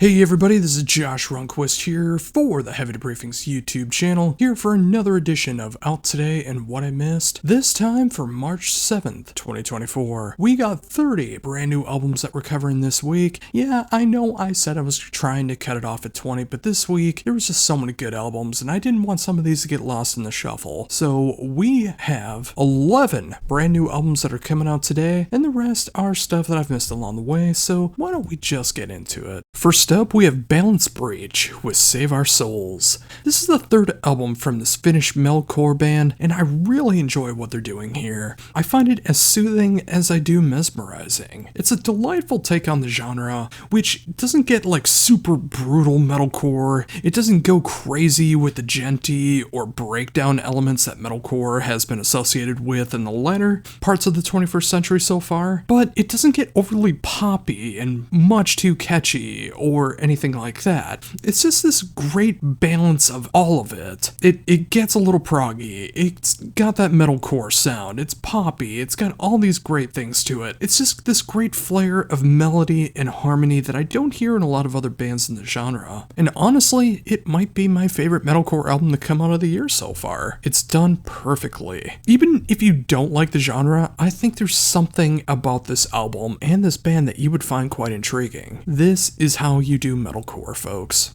Hey everybody, this is Josh Runquist here for the Heavy Debriefings YouTube channel, here for another edition of Out Today and What I Missed, this time for March 7th, 2024. We got 30 brand new albums that we're covering this week. Yeah, I know I said I was trying to cut it off at 20, but this week there was just so many good albums and I didn't want some of these to get lost in the shuffle. So we have 11 brand new albums that are coming out today, and the rest are stuff that I've missed along the way, so why don't we just get into it. First up, we have Balance Breach with Save Our Souls. This is the third album from this Finnish metalcore band, and I really enjoy what they're doing here. I find it as soothing as I do mesmerizing. It's a delightful take on the genre, which doesn't get like super brutal metalcore. It doesn't go crazy with the djenty or breakdown elements that metalcore has been associated with in the latter parts of the 21st century so far, but it doesn't get overly poppy and much too catchy or anything like that. It's just this great balance of all of it. It gets a little proggy. It's got that metalcore sound. It's poppy. It's got all these great things to it. It's just this great flair of melody and harmony that I don't hear in a lot of other bands in the genre. And honestly, it might be my favorite metalcore album to come out of the year so far. It's done perfectly. Even if you don't like the genre, I think there's something about this album and this band that you would find quite intriguing. This is how you do metalcore, folks.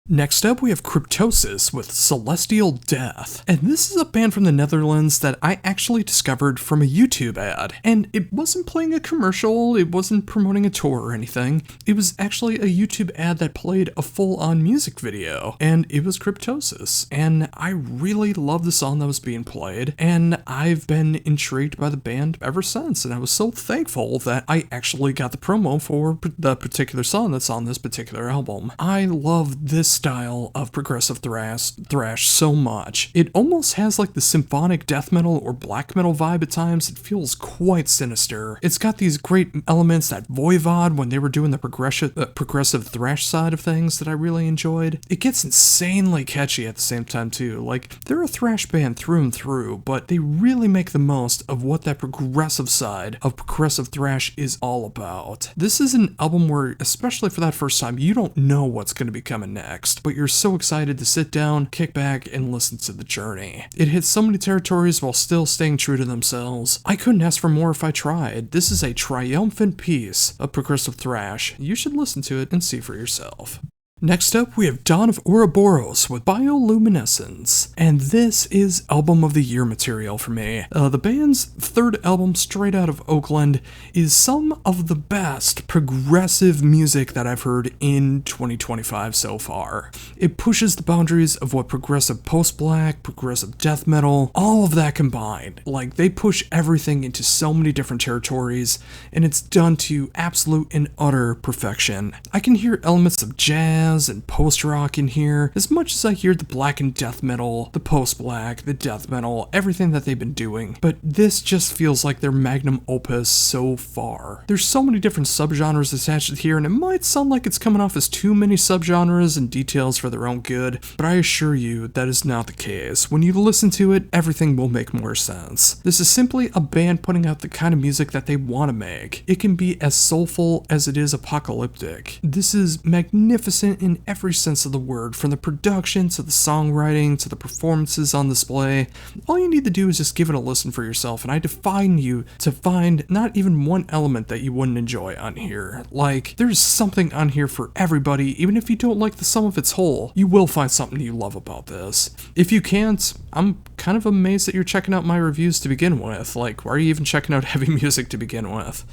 Next up, we have Cryptosis with Celestial Death, and this is a band from the Netherlands that I actually discovered from a YouTube ad, and it wasn't playing a commercial, it wasn't promoting a tour or anything. It was actually a YouTube ad that played a full-on music video, and it was Cryptosis, and I really loved the song that was being played, and I've been intrigued by the band ever since, and I was so thankful that I actually got the promo for the particular song that's on this particular album. I love this style of progressive thrash so much. It almost has like the symphonic death metal or black metal vibe at times. It feels quite sinister. It's got these great elements, that Voivod when they were doing the progressive thrash side of things that I really enjoyed. It gets insanely catchy at the same time too. Like, they're a thrash band through and through, but they really make the most of what that progressive side of progressive thrash is all about. This is an album where, especially for that first time, you don't know what's going to be coming next, but you're so excited to sit down, kick back, and listen to the journey. It hits so many territories while still staying true to themselves. I couldn't ask for more if I tried. This is a triumphant piece of progressive thrash. You should listen to it and see for yourself. Next up, we have Dawn of Ouroboros with Bioluminescence, and this is Album of the Year material for me. The band's third album, straight out of Oakland, is some of the best progressive music that I've heard in 2025 so far. It pushes the boundaries of what progressive post-black, progressive death metal, all of that combined. Like, they push everything into so many different territories, and it's done to absolute and utter perfection. I can hear elements of jazz and post-rock in here, as much as I hear the black and death metal, the post-black, the death metal, everything that they've been doing, but this just feels like their magnum opus so far. There's so many different subgenres attached here, and it might sound like it's coming off as too many subgenres and details for their own good, but I assure you that is not the case. When you listen to it, everything will make more sense. This is simply a band putting out the kind of music that they want to make. It can be as soulful as it is apocalyptic. This is magnificent in every sense of the word, from the production to the songwriting to the performances on display. All you need to do is just give it a listen for yourself, and I defy you to find not even one element that you wouldn't enjoy on here. Like, there's something on here for everybody. Even if you don't like the sum of its whole, you will find something you love about this. If you can't, I'm kind of amazed that you're checking out my reviews to begin with. Like, why are you even checking out heavy music to begin with?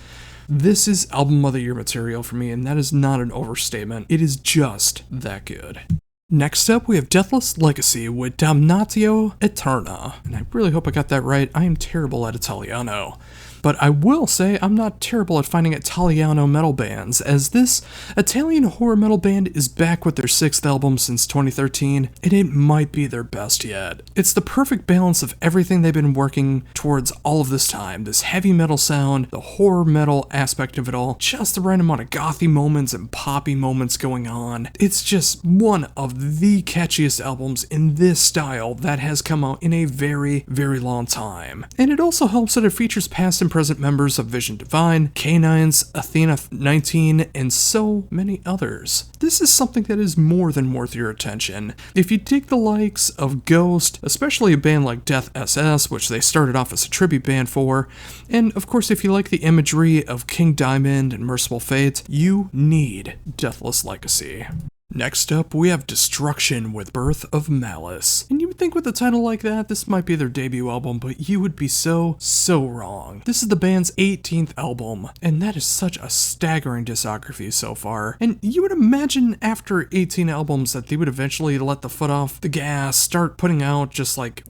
This is Album of the Year material for me, and that is not an overstatement. It is just that good. Next up, we have Deathless Legacy with Damnatio Eterna, and I really hope I got that right. I am terrible at Italiano. But I will say I'm not terrible at finding Italiano metal bands, as this Italian horror metal band is back with their 6th album since 2013, and it might be their best yet. It's the perfect balance of everything they've been working towards all of this time, this heavy metal sound, the horror metal aspect of it all, just the right amount of gothy moments and poppy moments going on. It's just one of the catchiest albums in this style that has come out in a very, very long time. And it also helps that it features past and present members of Vision Divine, Canines, Athena 19, and so many others. This is something that is more than worth your attention. If you dig the likes of Ghost, especially a band like Death SS, which they started off as a tribute band for, and of course if you like the imagery of King Diamond and Merciful Fate, you need Deathless Legacy. Next up, we have Destruction with Birth of Malice. And you would think with a title like that, this might be their debut album, but you would be so wrong. This is the band's 18th album, and that is such a staggering discography so far. And you would imagine after 18 albums that they would eventually let the foot off the gas, start putting out just like,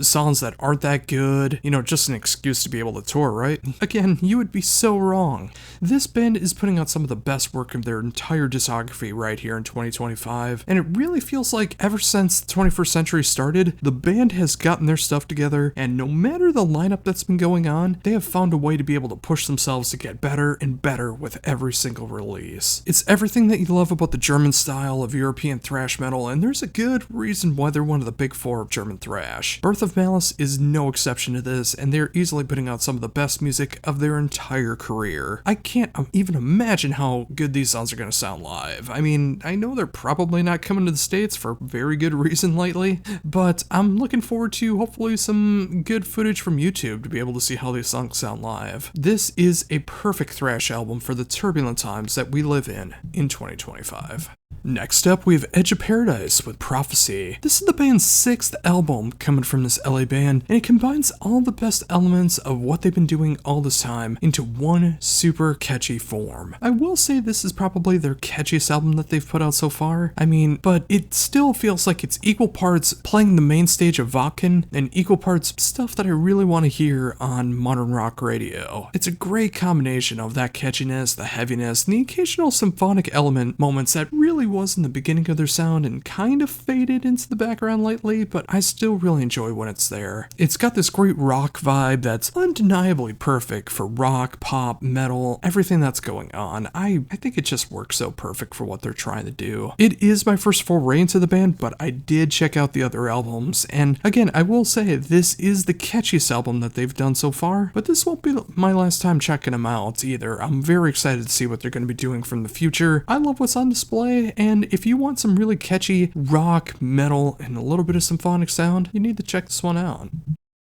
songs that aren't that good, just an excuse to be able to tour, right? Again, you would be so wrong. This band is putting out some of the best work of their entire discography right here in 2025, and it really feels like ever since the 21st century started, the band has gotten their stuff together, and no matter the lineup that's been going on, they have found a way to be able to push themselves to get better and better with every single release. It's everything that you love about the German style of European thrash metal, and there's a good reason why they're one of the big four of German thrash. Birth of Malice is no exception to this, and they're easily putting out some of the best music of their entire career. I can't even imagine how good these songs are going to sound live. I mean, I know they're probably not coming to the States for very good reason lately, but I'm looking forward to hopefully some good footage from YouTube to be able to see how these songs sound live. This is a perfect thrash album for the turbulent times that we live in 2025. Next up, we have Edge of Paradise with Prophecy. This is the band's 6th album coming from this LA band, and it combines all the best elements of what they've been doing all this time into one super catchy form. I will say this is probably their catchiest album that they've put out so far. But it still feels like it's equal parts playing the main stage of Wacken and equal parts stuff that I really want to hear on modern rock radio. It's a great combination of that catchiness, the heaviness, and the occasional symphonic element moments that really was in the beginning of their sound and kind of faded into the background lately, but I still really enjoy when it's there. It's got this great rock vibe that's undeniably perfect for rock, pop, metal, everything that's going on. I think it just works so perfect for what they're trying to do. It is my first foray into the band, but I did check out the other albums, and again, I will say this is the catchiest album that they've done so far, but this won't be my last time checking them out either. I'm very excited to see what they're going to be doing from the future. I love what's on display, and if you want some really catchy rock, metal, and a little bit of symphonic sound, you need to check this one out.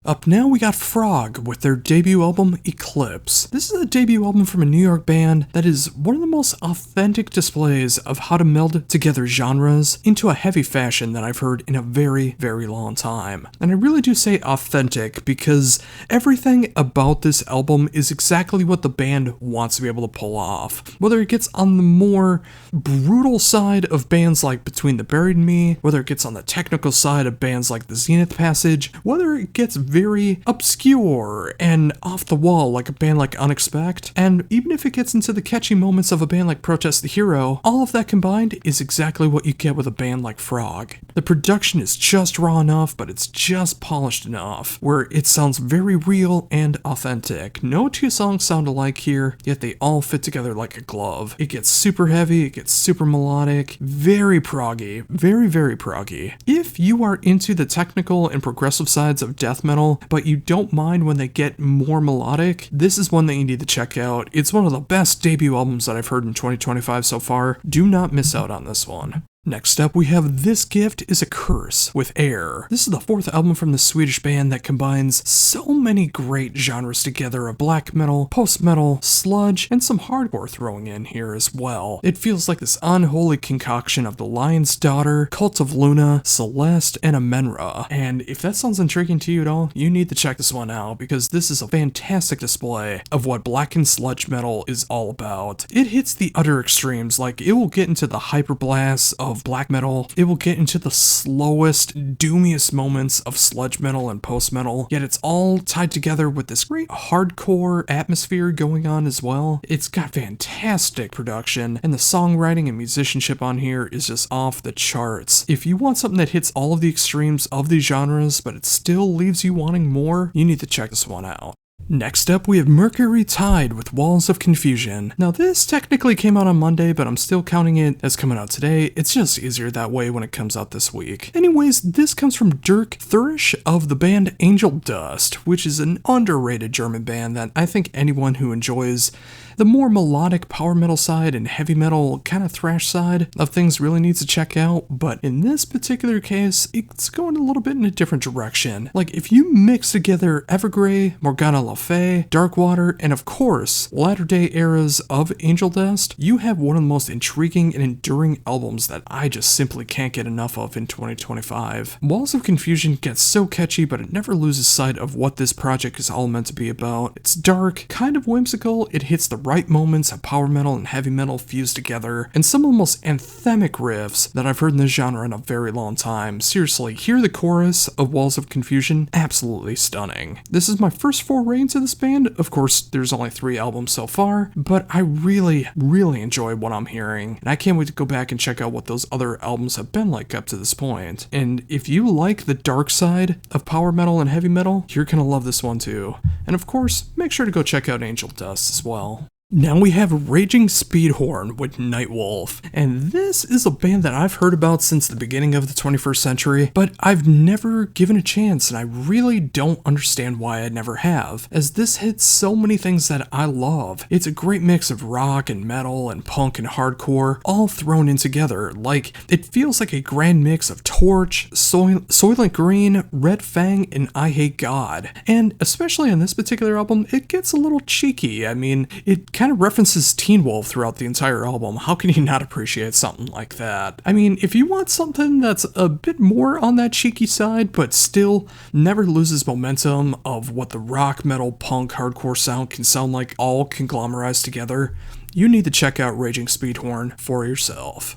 Up now we got Frog with their debut album, Eclipse. This is a debut album from a New York band that is one of the most authentic displays of how to meld together genres into a heavy fashion that I've heard in a very long time. And I really do say authentic because everything about this album is exactly what the band wants to be able to pull off. Whether it gets on the more brutal side of bands like Between the Buried and Me, whether it gets on the technical side of bands like the Zenith Passage, whether it gets very obscure and off the wall like a band like Unexpect, and even if it gets into the catchy moments of a band like Protest the Hero, all of that combined is exactly what you get with a band like Frog. The production is just raw enough, but it's just polished enough, where it sounds very real and authentic. No two songs sound alike here, yet they all fit together like a glove. It gets super heavy, it gets super melodic, very proggy, very proggy. If you are into the technical and progressive sides of death metal, but you don't mind when they get more melodic, this is one that you need to check out. It's one of the best debut albums that I've heard in 2025 so far. Do not miss out on this one. Next up, we have This Gift is a Curse with Air. This is the 4th album from the Swedish band that combines so many great genres together of black metal, post-metal, sludge, and some hardcore throwing in here as well. It feels like this unholy concoction of The Lion's Daughter, Cult of Luna, Celeste, and Amenra. And if that sounds intriguing to you at all, you need to check this one out because this is a fantastic display of what black and sludge metal is all about. It hits the utter extremes, like it will get into the hyperblasts of black metal, it will get into the slowest, doomiest moments of sludge metal and post metal, yet it's all tied together with this great hardcore atmosphere going on as well. It's got fantastic production, and the songwriting and musicianship on here is just off the charts. If you want something that hits all of the extremes of these genres, but it still leaves you wanting more, you need to check this one out. Next up, we have Mercury Tide with Walls of Confusion. Now this technically came out on Monday, but I'm still counting it as coming out today. It's just easier that way when it comes out this week. Anyways, this comes from Dirk Thurisch of the band Angel Dust, which is an underrated German band that I think anyone who enjoys the more melodic power metal side and heavy metal kind of thrash side of things really needs to check out, but in this particular case, it's going a little bit in a different direction. Like if you mix together Evergrey, Morgana Le Fay, Darkwater, and of course, latter day eras of Angel Dust, you have one of the most intriguing and enduring albums that I just simply can't get enough of in 2025. Walls of Confusion gets so catchy, but it never loses sight of what this project is all meant to be about. It's dark, kind of whimsical, it hits the right moments of power metal and heavy metal fused together, and some of the most anthemic riffs that I've heard in this genre in a very long time. Seriously, hear the chorus of Walls of Confusion, absolutely stunning. This is my first foray into this band. Of course, there's only 3 albums so far, but I really enjoy what I'm hearing, and I can't wait to go back and check out what those other albums have been like up to this point. And if you like the dark side of power metal and heavy metal, you're gonna love this one too. And of course, make sure to go check out Angel Dust as well. Now we have Raging Speedhorn with Nightwolf, and this is a band that I've heard about since the beginning of the 21st century, but I've never given a chance, and I really don't understand why I never have, as this hits so many things that I love. It's a great mix of rock and metal and punk and hardcore, all thrown in together. Like, it feels like a grand mix of Torch, Soylent Green, Red Fang, and I Hate God. And especially on this particular album, it gets a little cheeky. I mean, it kind of references Teen Wolf throughout the entire album. How can you not appreciate something like that? I mean, if you want something that's a bit more on that cheeky side, but still never loses momentum of what the rock, metal, punk, hardcore sound can sound like all conglomerized together, you need to check out Raging Speedhorn for yourself.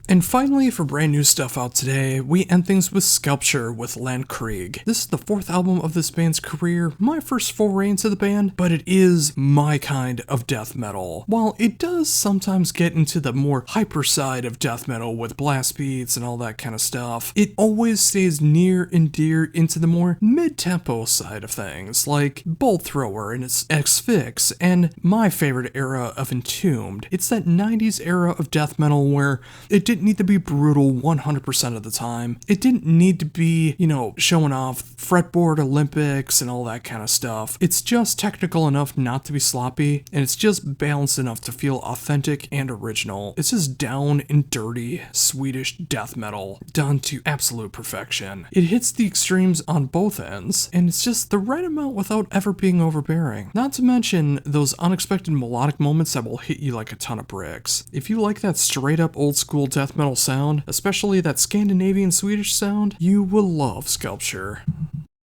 And finally, for brand new stuff out today, we end things with Sculpture with Landkrieg. This is the 4th album of this band's career, my first foray into the band, but it is my kind of death metal. While it does sometimes get into the more hyper side of death metal with blast beats and all that kind of stuff, it always stays near and dear into the more mid-tempo side of things, like Bolt Thrower and its X-Fix, and my favorite era of Entombed. It's that 90s era of death metal where it didn't need to be brutal 100% of the time. It didn't need to be, showing off fretboard Olympics and all that kind of stuff. It's just technical enough not to be sloppy, and it's just balanced enough to feel authentic and original. It's just down and dirty Swedish death metal done to absolute perfection. It hits the extremes on both ends, and it's just the right amount without ever being overbearing. Not to mention those unexpected melodic moments that will hit you like a ton of bricks. If you like that straight up old school death metal sound, especially that Scandinavian Swedish sound, you will love Sculpture.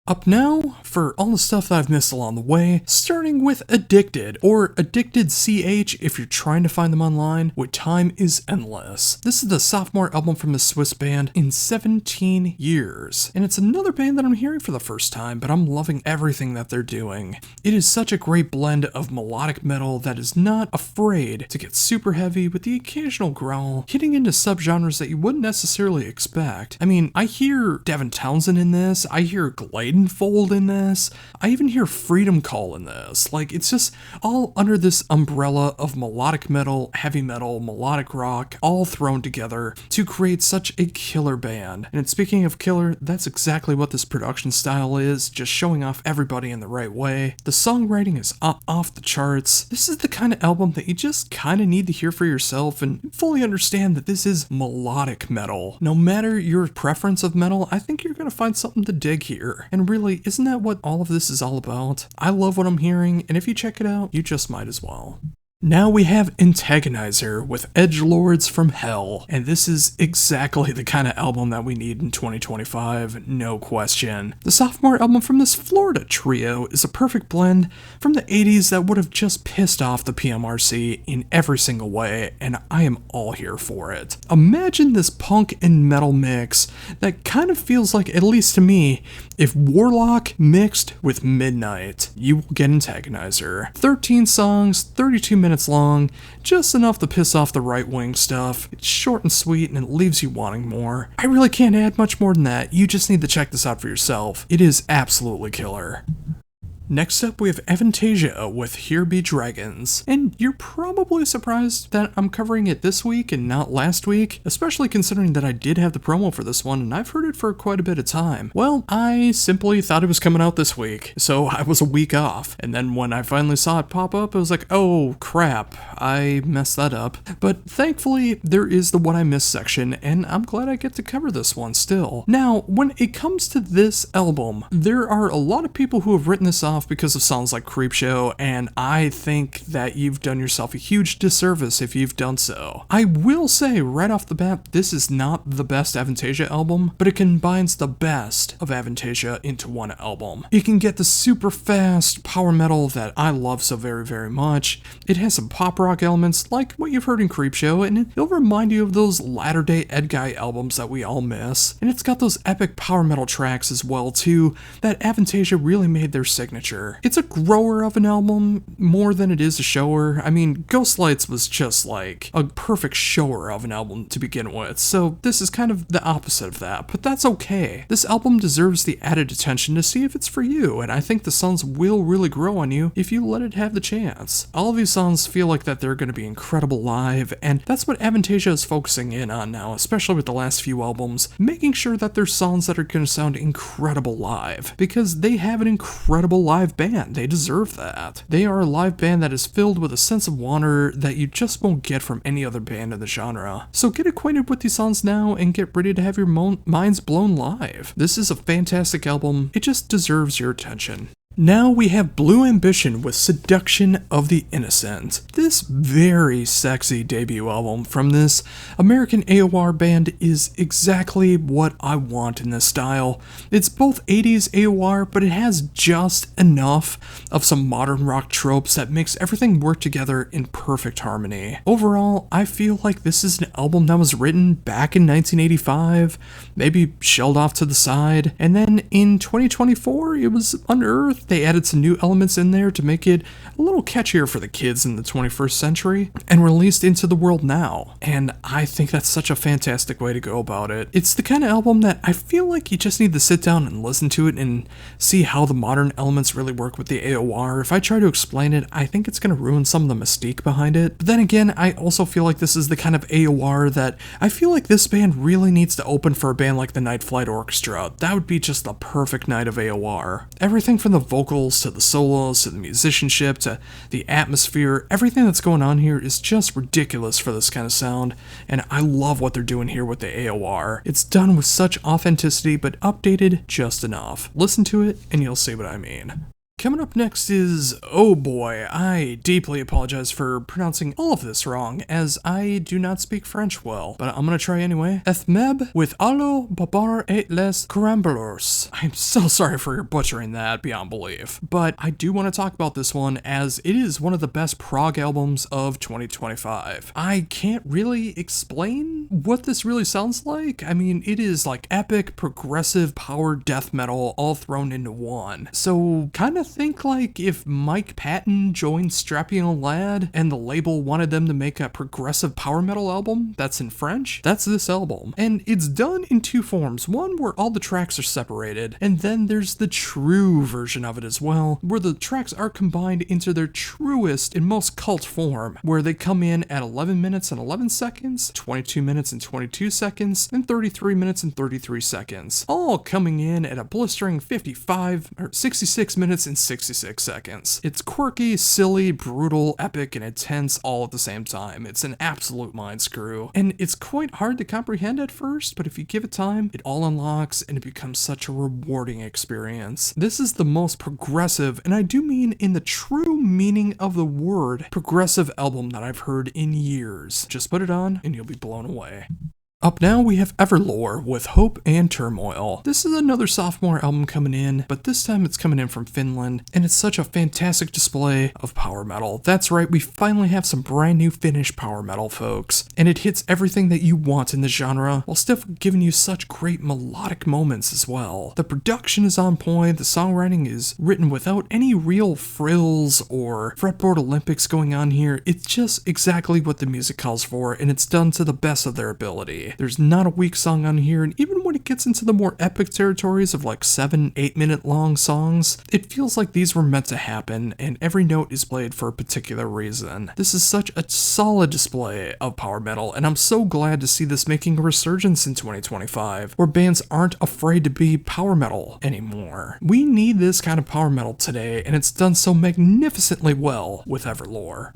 Up now, for all the stuff that I've missed along the way, starting with Addicted, or Addicted CH if you're trying to find them online, with Time is Endless. This is the sophomore album from the Swiss band in 17 years, and it's another band that I'm hearing for the first time, but I'm loving everything that they're doing. It is such a great blend of melodic metal that is not afraid to get super heavy with the occasional growl, hitting into subgenres that you wouldn't necessarily expect. I mean, I hear Devin Townsend in this, I hear Glade Fold in this, I even hear Freedom Call in this. Like, it's just all under this umbrella of melodic metal, heavy metal, melodic rock, all thrown together to create such a killer band. And speaking of killer, that's exactly what this production style is, just showing off everybody in the right way. The songwriting is off the charts. This is the kind of album that you just kind of need to hear for yourself and fully understand that this is melodic metal. No matter your preference of metal, I think you're going to find something to dig here. And really, isn't that what all of this is all about? I love what I'm hearing, and if you check it out, you just might as well. Now we have Antagonizer with Edgelords from Hell, and this is exactly the kind of album that we need in 2025, no question. The sophomore album from this Florida trio is a perfect blend from the 80s that would have just pissed off the PMRC in every single way, and I am all here for it. Imagine this punk and metal mix that kind of feels like, at least to me, if Warlock mixed with Midnight, you will get Antagonizer. 13 songs, 32 minutes long, just enough to piss off the right-wing stuff. It's short and sweet, and it leaves you wanting more. I really can't add much more than that. You just need to check this out for yourself. It is absolutely killer. Next up, we have Avantasia with Here Be Dragons, and you're probably surprised that I'm covering it this week and not last week, especially considering that I did have the promo for this one and I've heard it for quite a bit of time. Well, I simply thought it was coming out this week, so I was a week off, and then when I finally saw it pop up, I was like, oh crap, I messed that up. But thankfully, there is the What I Missed section, and I'm glad I get to cover this one still. Now, when it comes to this album, there are a lot of people who have written this off because of songs like Creepshow, and I think that you've done yourself a huge disservice if you've done so. I will say right off the bat, this is not the best Avantasia album, but it combines the best of Avantasia into one album. You can get the super fast power metal that I love so very, very much. It has some pop rock elements like what you've heard in Creepshow, and it'll remind you of those latter-day Ed Guy albums that we all miss. And it's got those epic power metal tracks as well too that Avantasia really made their signature. It's a grower of an album more than it is a shower. I mean, Ghost Lights was just like a perfect shower of an album to begin with, so this is kind of the opposite of that, but that's okay. This album deserves the added attention to see if it's for you, and I think the songs will really grow on you if you let it have the chance. All of these songs feel like that they're going to be incredible live, and that's what Avantasia is focusing in on now, especially with the last few albums, making sure that there's songs that are going to sound incredible live, because they have an incredible live band. They deserve that. They are a live band that is filled with a sense of wonder that you just won't get from any other band in the genre. So get acquainted with these songs now and get ready to have your minds blown live. This is a fantastic album. It just deserves your attention. Now we have Blue Ambition with Seduction of the Innocent. This very sexy debut album from this American AOR band is exactly what I want in this style. It's both 80s AOR, but it has just enough of some modern rock tropes that makes everything work together in perfect harmony. Overall, I feel like this is an album that was written back in 1985, maybe shelled off to the side, and then in 2024 it was unearthed. They added some new elements in there to make it a little catchier for the kids in the 21st century and released into the world now. And I think that's such a fantastic way to go about it. It's the kind of album that I feel like you just need to sit down and listen to it and see how the modern elements really work with the AOR. If I try to explain it, I think it's going to ruin some of the mystique behind it. But then again, I also feel like this is the kind of AOR that I feel like this band really needs to open for a band like the Night Flight Orchestra. That would be just the perfect night of AOR. Everything from the vocals to the solos to the musicianship to the atmosphere, everything that's going on here is just ridiculous for this kind of sound, and I love what they're doing here with the AOR. It's done with such authenticity but updated just enough. Listen to it and you'll see what I mean. Coming up next is, oh boy, I deeply apologize for pronouncing all of this wrong, as I do not speak French well, but I'm gonna try anyway. Ethmeb with Allo Babar et les Caramboleurs. I'm so sorry for butchering that beyond belief, but I do want to talk about this one as it is one of the best prog albums of 2025. I can't really explain what this really sounds like. I mean, it is like epic, progressive, power death metal all thrown into one. So kind of think like if Mike Patton joined Strappy Young Lad and the label wanted them to make a progressive power metal album that's in French, that's this album. And it's done in two forms. One where all the tracks are separated, and then there's the true version of it as well, where the tracks are combined into their truest and most cult form, where they come in at 11 minutes and 11 seconds, 22 minutes and 22 seconds, and 33 minutes and 33 seconds, all coming in at a blistering 66 minutes and 66 seconds. It's quirky, silly, brutal, epic, and intense all at the same time. It's an absolute mind screw, and it's quite hard to comprehend at first, but if you give it time, it all unlocks and it becomes such a rewarding experience. This is the most progressive, and I do mean in the true meaning of the word, progressive album that I've heard in years. Just put it on and you'll be blown away. Up now we have Everlore with Hope and Turmoil. This is another sophomore album coming in, but this time it's coming in from Finland, and it's such a fantastic display of power metal. That's right, we finally have some brand new Finnish power metal, folks, and it hits everything that you want in the genre, while still giving you such great melodic moments as well. The production is on point, the songwriting is written without any real frills or fretboard Olympics going on here. It's just exactly what the music calls for, and it's done to the best of their ability. There's not a weak song on here, and even when when it gets into the more epic territories of like 7-8 minute long songs, it feels like these were meant to happen and every note is played for a particular reason. This is such a solid display of power metal, and I'm so glad to see this making a resurgence in 2025, where bands aren't afraid to be power metal anymore. We need this kind of power metal today, and it's done so magnificently well with Everlore.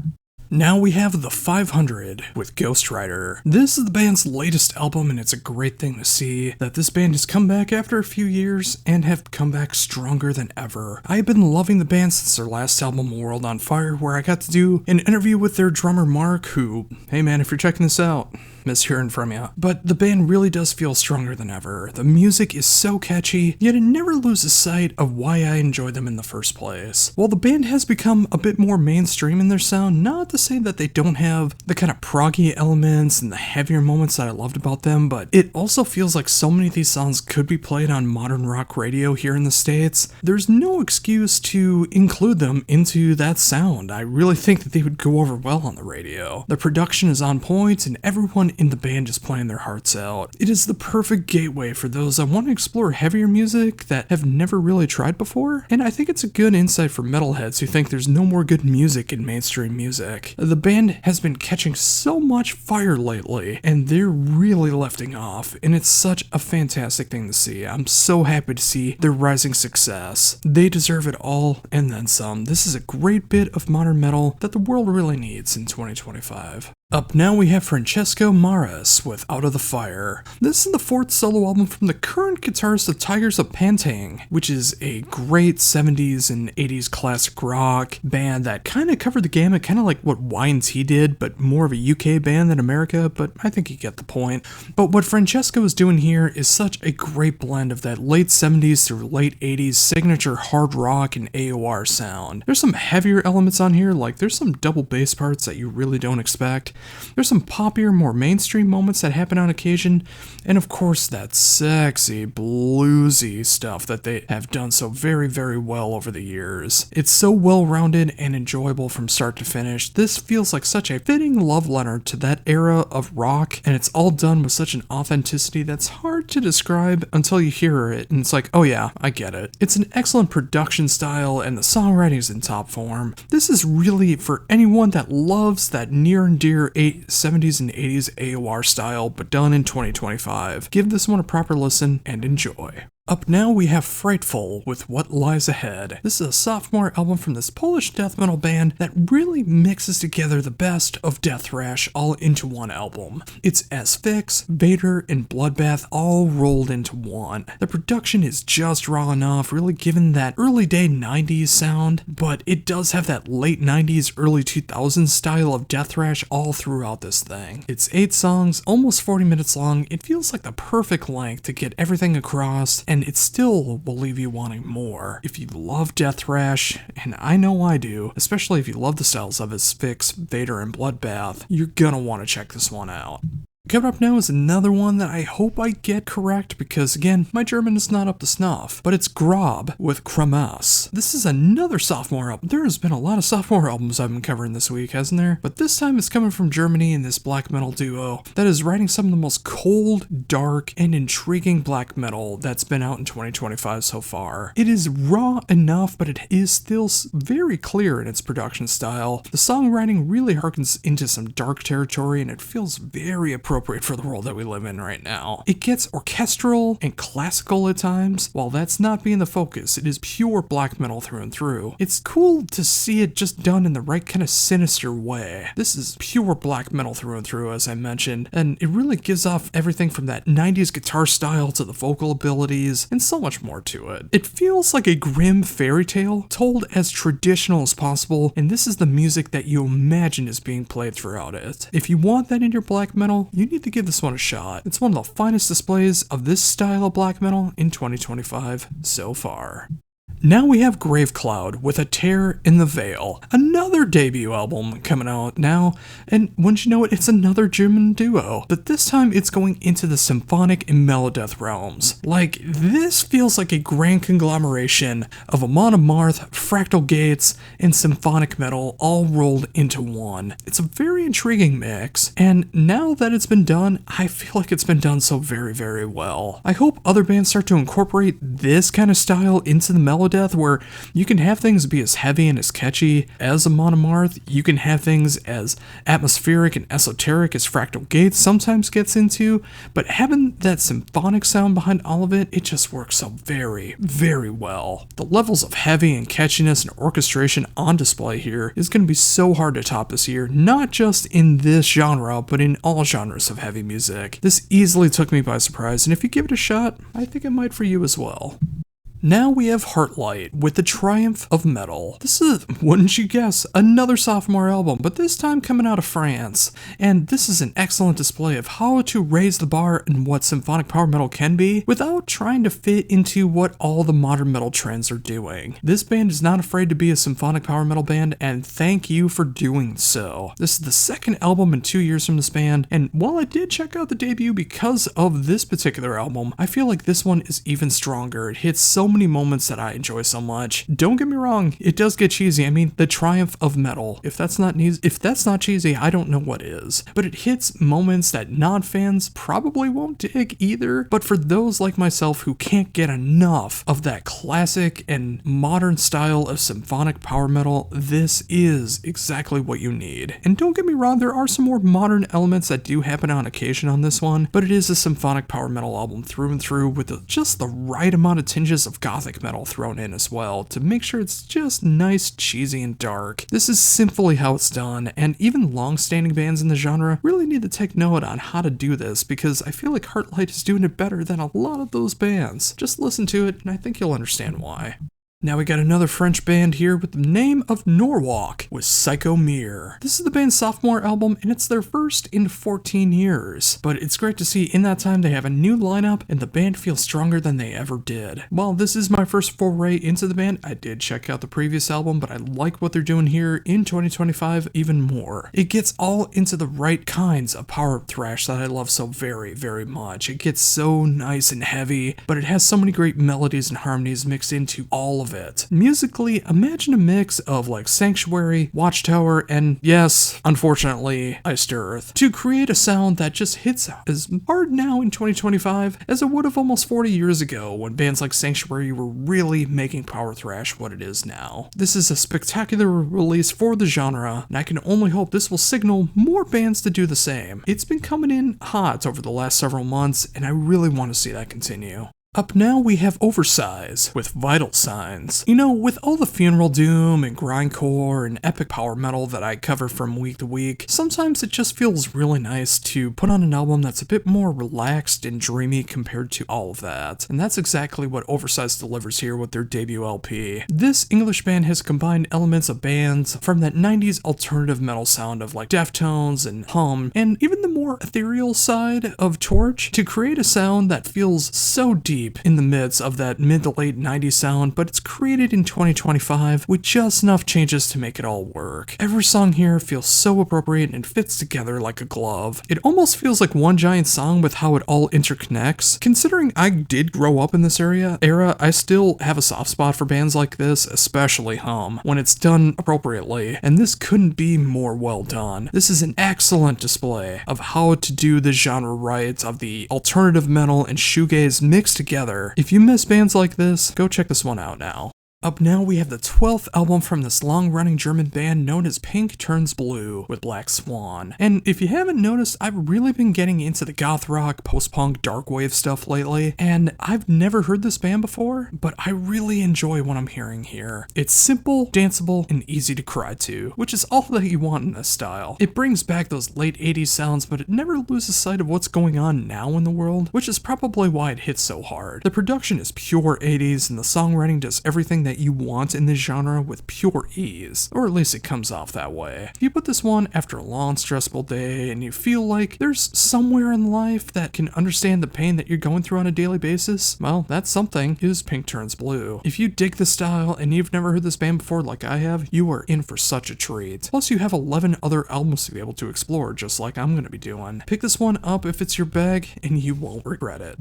Now we have the 500 with Ghost Rider. This is the band's latest album, and it's a great thing to see that this band has come back after a few years and have come back stronger than ever. I've been loving the band since their last album, World on Fire, where I got to do an interview with their drummer Mark, who, hey man, if you're checking this out, miss hearing from you. But the band really does feel stronger than ever. The music is so catchy, yet it never loses sight of why I enjoy them in the first place. While the band has become a bit more mainstream in their sound, not to say that they don't have the kind of proggy elements and the heavier moments that I loved about them, but it also feels like so many of these songs could be played on modern rock radio here in the States. There's no excuse to include them into that sound. I really think that they would go over well on the radio. The production is on point, and everyone in the band just playing their hearts out. It is the perfect gateway for those that want to explore heavier music that have never really tried before, and I think it's a good insight for metalheads who think there's no more good music in mainstream music. The band has been catching so much fire lately, and they're really lifting off, and it's such a fantastic thing to see. I'm so happy to see their rising success. They deserve it all, and then some. This is a great bit of modern metal that the world really needs in 2025. Up now we have Francesco Maras with Out of the Fire. This is the fourth solo album from the current guitarist of Tigers of Pantang, which is a great 70s and 80s classic rock band that kind of covered the gamut, kind of like what Y&T did, but more of a UK band than America, but I think you get the point. But what Francesco is doing here is such a great blend of that late 70s through late 80s signature hard rock and AOR sound. There's some heavier elements on here, like there's some double bass parts that you really don't expect. There's some poppier, more mainstream moments that happen on occasion, and of course that sexy, bluesy stuff that they have done so very, very well over the years. It's so well-rounded and enjoyable from start to finish. This feels like such a fitting love letter to that era of rock, and it's all done with such an authenticity that's hard to describe until you hear it, and it's like, oh yeah, I get it. It's an excellent production style, and the songwriting is in top form. This is really for anyone that loves that near and dear 70s and 80s AOR style, but done in 2025. Give this one a proper listen and enjoy. Up now we have Frightful with What Lies Ahead. This is a sophomore album from this Polish death metal band that really mixes together the best of death thrash all into one album. It's Asphyx, Vader, and Bloodbath all rolled into one. The production is just raw enough, really given that early day 90s sound, but it does have that late 90s, early 2000s style of death thrash all throughout this thing. It's 8 songs, almost 40 minutes long. It feels like the perfect length to get everything across, and it still will leave you wanting more. If you love death thrash, and I know I do, especially if you love the styles of Asphyx, Vader, and Bloodbath, you're gonna want to check this one out. Coming up now is another one that I hope I get correct because, again, my German is not up to snuff, but it's Grob with Kramas. This is another sophomore album. There has been a lot of sophomore albums I've been covering this week, hasn't there? But this time it's coming from Germany and this black metal duo that is writing some of the most cold, dark, and intriguing black metal that's been out in 2025 so far. It is raw enough, but it is still very clear in its production style. The songwriting really harkens into some dark territory, and it feels very appropriate for the world that we live in right now. It gets orchestral and classical at times. While that's not being the focus, it is pure black metal through and through. It's cool to see it just done in the right kind of sinister way. This is pure black metal through and through, as I mentioned, and it really gives off everything from that 90s guitar style to the vocal abilities and so much more to it. It feels like a grim fairy tale told as traditional as possible, and this is the music that you imagine is being played throughout it. If you want that in your black metal, you need to give this one a shot. It's one of the finest displays of this style of black metal in 2025 so far. Now we have Grave Cloud with A Tear in the Veil, another debut album coming out now, and wouldn't you know it, it's another German duo, but this time it's going into the symphonic and melodeath realms. Like, this feels like a grand conglomeration of Amon Amarth, Fractal Gates, and symphonic metal all rolled into one. It's a very intriguing mix, and now that it's been done, I feel like it's been done so very, very well. I hope other bands start to incorporate this kind of style into the melodeath, where you can have things be as heavy and as catchy as Amon Amarth, you can have things as atmospheric and esoteric as Fractal Gates sometimes gets into, but having that symphonic sound behind all of it, it just works so very, very well. The levels of heavy and catchiness and orchestration on display here is going to be so hard to top this year, not just in this genre, but in all genres of heavy music. This easily took me by surprise, and if you give it a shot, I think it might for you as well. Now we have Heartlight with The Triumph of Metal. This is, wouldn't you guess, another sophomore album, but this time coming out of France. And this is an excellent display of how to raise the bar in what symphonic power metal can be without trying to fit into what all the modern metal trends are doing. This band is not afraid to be a symphonic power metal band, and thank you for doing so. This is the second album in 2 years from this band, and while I did check out the debut because of this particular album, I feel like this one is even stronger. It hits so many moments that I enjoy so much. Don't get me wrong, it does get cheesy. I mean, the triumph of metal. If that's not cheesy, I don't know what is. But it hits moments that non-fans probably won't dig either. But for those like myself who can't get enough of that classic and modern style of symphonic power metal, this is exactly what you need. And don't get me wrong, there are some more modern elements that do happen on occasion on this one, but it is a symphonic power metal album through and through with just the right amount of tinges of gothic metal thrown in as well to make sure it's just nice, cheesy, and dark. This is simply how it's done, and even long-standing bands in the genre really need to take note on how to do this, because I feel like Heartlight is doing it better than a lot of those bands. Just listen to it, and I think you'll understand why. Now we got another French band here with the name of Norwalk with Psycho Mirror. This is the band's sophomore album, and it's their first in 14 years. But it's great to see in that time they have a new lineup and the band feels stronger than they ever did. While this is my first foray into the band, I did check out the previous album, but I like what they're doing here in 2025 even more. It gets all into the right kinds of power thrash that I love so very, very much. It gets so nice and heavy, but it has so many great melodies and harmonies mixed into all of it. Musically, imagine a mix of like Sanctuary, Watchtower, and yes, unfortunately, Iced Earth, to create a sound that just hits as hard now in 2025 as it would have almost 40 years ago when bands like Sanctuary were really making power thrash what it is now. This is a spectacular release for the genre, and I can only hope this will signal more bands to do the same. It's been coming in hot over the last several months, and I really want to see that continue. Up now we have Oversize with Vital Signs. You know, with all the funeral doom and grindcore and epic power metal that I cover from week to week, sometimes it just feels really nice to put on an album that's a bit more relaxed and dreamy compared to all of that. And that's exactly what Oversize delivers here with their debut LP. This English band has combined elements of bands from that 90s alternative metal sound of like Deftones and Hum, and even the more ethereal side of Torch to create a sound that feels so deep in the midst of that mid to late 90s sound, but it's created in 2025 with just enough changes to make it all work. Every song here feels so appropriate and fits together like a glove. It almost feels like one giant song with how it all interconnects. Considering I did grow up in this era, I still have a soft spot for bands like this, especially Hum, when it's done appropriately, and this couldn't be more well done. This is an excellent display of how to do the genre right, of the alternative metal and shoegaze mixed together. If you miss bands like this, go check this one out now. Up now we have the 12th album from this long-running German band known as Pink Turns Blue with Black Swan. And if you haven't noticed, I've really been getting into the goth rock, post-punk, dark wave stuff lately, and I've never heard this band before, but I really enjoy what I'm hearing here. It's simple, danceable, and easy to cry to, which is all that you want in this style. It brings back those late 80s sounds, but it never loses sight of what's going on now in the world, which is probably why it hits so hard. The production is pure 80s, and the songwriting does everything that you want in this genre with pure ease, or at least it comes off that way. If you put this one after a long, stressful day and you feel like there's somewhere in life that can understand the pain that you're going through on a daily basis, well, that's something is Pink Turns Blue. If you dig the style and you've never heard this band before like I have, you are in for such a treat. Plus, you have 11 other albums to be able to explore, just like I'm going to be doing. Pick this one up if it's your bag, and you won't regret it.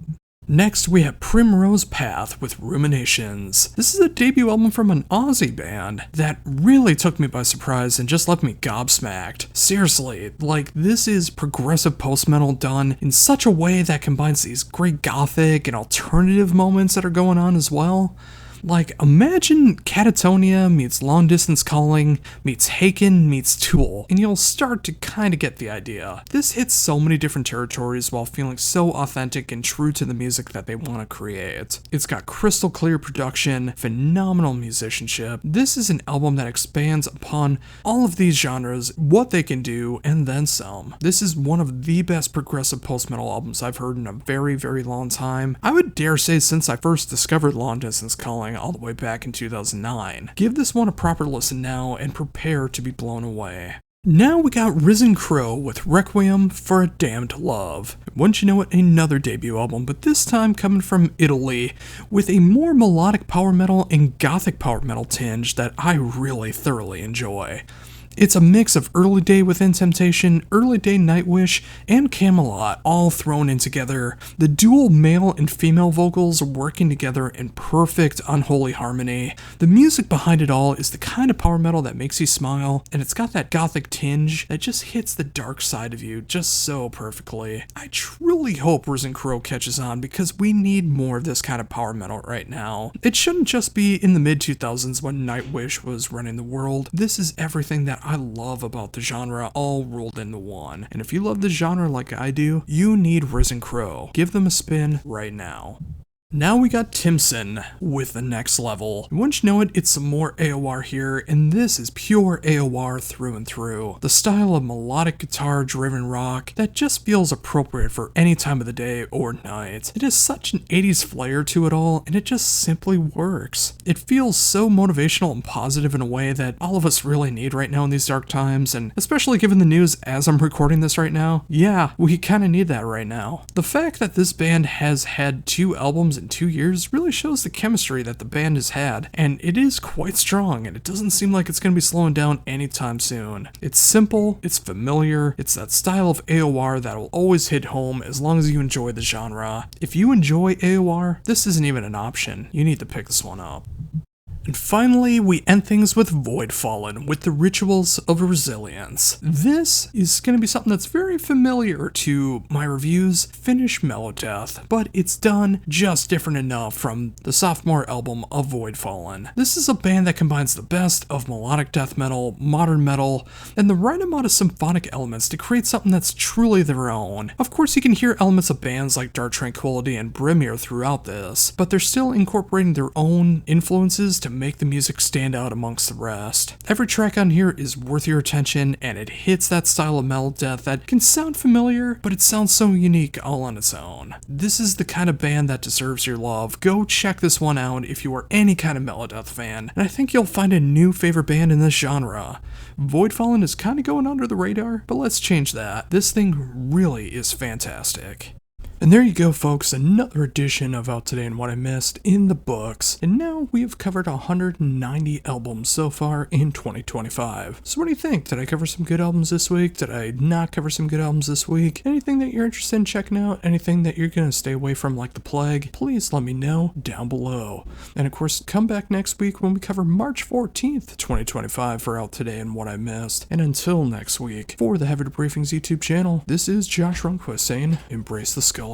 Next, we have Primrose Path with Ruminations. This is a debut album from an Aussie band that really took me by surprise and just left me gobsmacked. Seriously, like, this is progressive post-metal done in such a way that combines these great gothic and alternative moments that are going on as well. Like, imagine Catatonia meets Long Distance Calling meets Haken meets Tool, and you'll start to kind of get the idea. This hits so many different territories while feeling so authentic and true to the music that they want to create. It's got crystal clear production, phenomenal musicianship. This is an album that expands upon all of these genres, what they can do, and then some. This is one of the best progressive post-metal albums I've heard in a very, very long time. I would dare say since I first discovered Long Distance Calling all the way back in 2009. Give this one a proper listen now and prepare to be blown away. Now we got Risen Crow with Requiem for a Damned Love. Wouldn't you know it, another debut album, but this time coming from Italy with a more melodic power metal and gothic power metal tinge that I really thoroughly enjoy. It's a mix of Early Day Within Temptation, Early Day Nightwish, and Camelot all thrown in together. The dual male and female vocals working together in perfect unholy harmony. The music behind it all is the kind of power metal that makes you smile, and it's got that gothic tinge that just hits the dark side of you just so perfectly. I truly hope Risen Crow catches on because we need more of this kind of power metal right now. It shouldn't just be in the mid-2000s when Nightwish was running the world. This is everything that I love about the genre all rolled into one. And if you love the genre like I do, you need Risen Crow. Give them a spin right now. Now we got Timson with The Next Level. Wouldn't you know it, it's some more AOR here, and this is pure AOR through and through. The style of melodic guitar-driven rock that just feels appropriate for any time of the day or night. It has such an 80s flair to it all, and it just simply works. It feels so motivational and positive in a way that all of us really need right now in these dark times, and especially given the news as I'm recording this right now, yeah, we kinda need that right now. The fact that this band has had 2 albums in 2 years really shows the chemistry that the band has had, and it is quite strong, and it doesn't seem like it's going to be slowing down anytime soon. It's simple, it's familiar, it's that style of AOR that will always hit home as long as you enjoy the genre. If you enjoy AOR, this isn't even an option. You need to pick this one up. And finally, we end things with Void Fallen with the Rituals of Resilience. This is going to be something that's very familiar to my reviews, Finnish Melodeath, but it's done just different enough from the sophomore album of Void Fallen. This is a band that combines the best of melodic death metal, modern metal, and the right amount of symphonic elements to create something that's truly their own. Of course, you can hear elements of bands like Dark Tranquillity and Brimir throughout this, but they're still incorporating their own influences to make the music stand out amongst the rest. Every track on here is worth your attention, and it hits that style of metal death that can sound familiar, but it sounds so unique all on its own. This is the kind of band that deserves your love. Go check this one out if you are any kind of melodeath fan, and I think you'll find a new favorite band in this genre. Void Fallen is kind of going under the radar, but let's change that. This thing really is fantastic. And there you go, folks, another edition of Out Today and What I Missed in the books. And now we have covered 190 albums so far in 2025. So what do you think? Did I cover some good albums this week? Did I not cover some good albums this week? Anything that you're interested in checking out? Anything that you're going to stay away from like the plague? Please let me know down below. And of course, come back next week when we cover March 14th, 2025 for Out Today and What I Missed. And until next week, for the Heavy Debriefings YouTube channel, this is Josh Runquist saying, embrace the skull.